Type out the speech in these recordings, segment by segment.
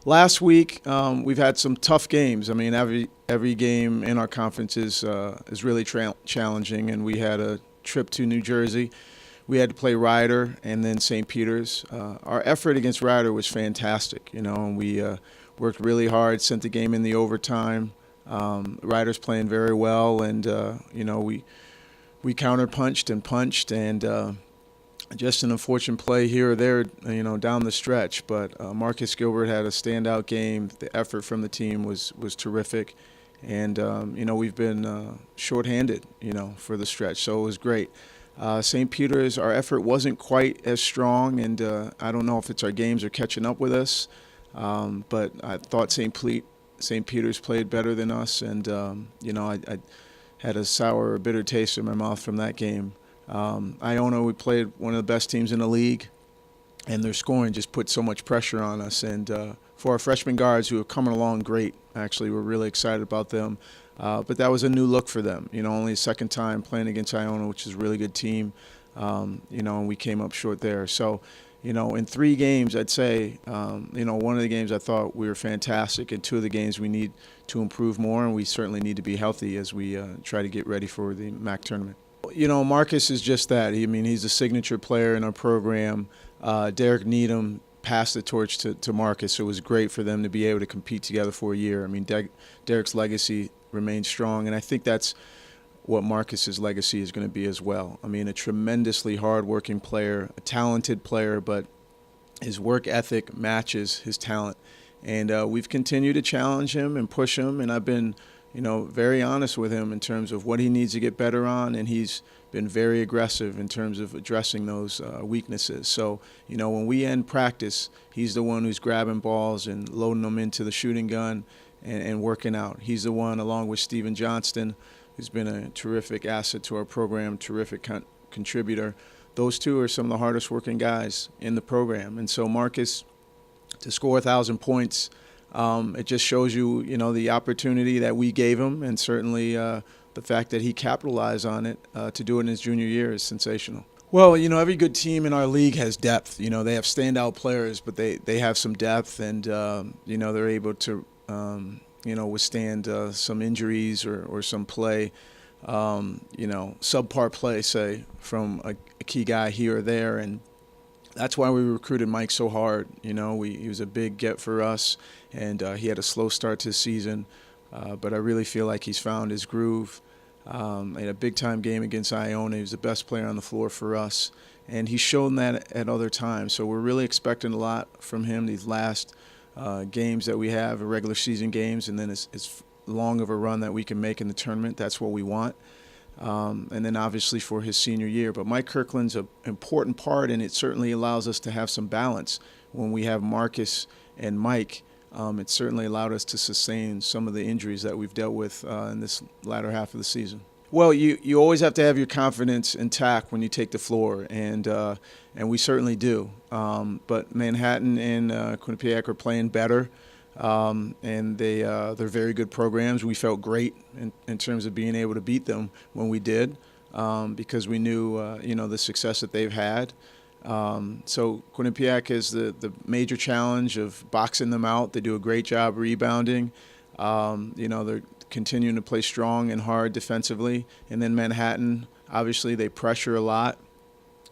Last week, we've had some tough games. I mean, every game in our conference is really challenging, and we had a trip to New Jersey. We had to play Rider and then St. Peter's. Our effort against Rider was fantastic, and we worked really hard. Sent the game in the overtime. Rider's playing very well, and we counterpunched and punched, and just an unfortunate play here or there, down the stretch. But Marcus Gilbert had a standout game. The effort from the team was terrific, and we've been shorthanded, for the stretch. So it was great. St. Peter's, our effort wasn't quite as strong, and I don't know if it's our games are catching up with us. But I thought St. Peter's played better than us, and I had a sour or bitter taste in my mouth from that game. Iona, we played one of the best teams in the league, and their scoring just put so much pressure on us. And for our freshman guards who are coming along great, actually, we're really excited about them. But that was a new look for them. Only a second time playing against Iona, which is a really good team. And we came up short there. So, in 3 games, I'd say, one of the games I thought we were fantastic, and 2 of the games we need to improve more, and we certainly need to be healthy as we try to get ready for the MAC tournament. Marcus is just that. He's a signature player in our program. Derek Needham passed the torch to Marcus, so it was great for them to be able to compete together for a year. Derek's legacy remains strong, and I think that's what Marcus's legacy is going to be as well. A tremendously hard-working player, a talented player, but his work ethic matches his talent. And we've continued to challenge him and push him, and I've been very honest with him in terms of what he needs to get better on, and he's been very aggressive in terms of addressing those weaknesses. So, when we end practice, he's the one who's grabbing balls and loading them into the shooting gun and working out. He's the one, along with Steven Johnston, who's been a terrific asset to our program, terrific contributor. Those 2 are some of the hardest working guys in the program. And so Marcus, to score 1,000 points, it just shows you, the opportunity that we gave him, and certainly the fact that he capitalized on it to do it in his junior year is sensational. Well, every good team in our league has depth. They have standout players, but they have some depth, and they're able to withstand some injuries or some play, subpar play, say, from a key guy here or there, and that's why we recruited Mike so hard. He was a big get for us, and he had a slow start to the season, but I really feel like he's found his groove. In a big-time game against Iona, he was the best player on the floor for us, and he's shown that at other times. So we're really expecting a lot from him these last games that we have, regular season games, and then as long of a run that we can make in the tournament. That's what we want. And then obviously for his senior year. But Mike Kirkland's an important part, and it certainly allows us to have some balance. When we have Marcus and Mike, it certainly allowed us to sustain some of the injuries that we've dealt with in this latter half of the season. Well, you always have to have your confidence intact when you take the floor, and we certainly do. But Manhattan and Quinnipiac are playing better. And they're very good programs. We felt great in terms of being able to beat them when we did, because we knew the success that they've had. So Quinnipiac is the major challenge of boxing them out. They do a great job rebounding. They're continuing to play strong and hard defensively. And then Manhattan, obviously, they pressure a lot.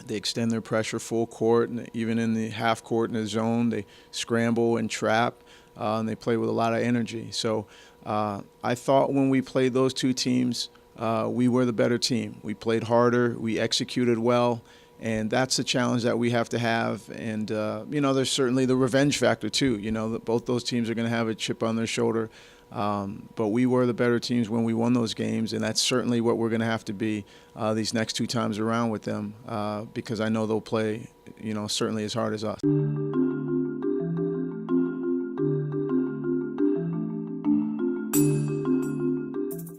They extend their pressure full court, and even in the half court in the zone, they scramble and trap. And they play with a lot of energy. So I thought when we played those 2 teams, we were the better team. We played harder, we executed well, and that's the challenge that we have to have. And, there's certainly the revenge factor, too. Both those teams are going to have a chip on their shoulder. But we were the better teams when we won those games, and that's certainly what we're going to have to be these next 2 times around with them, because I know they'll play, certainly as hard as us.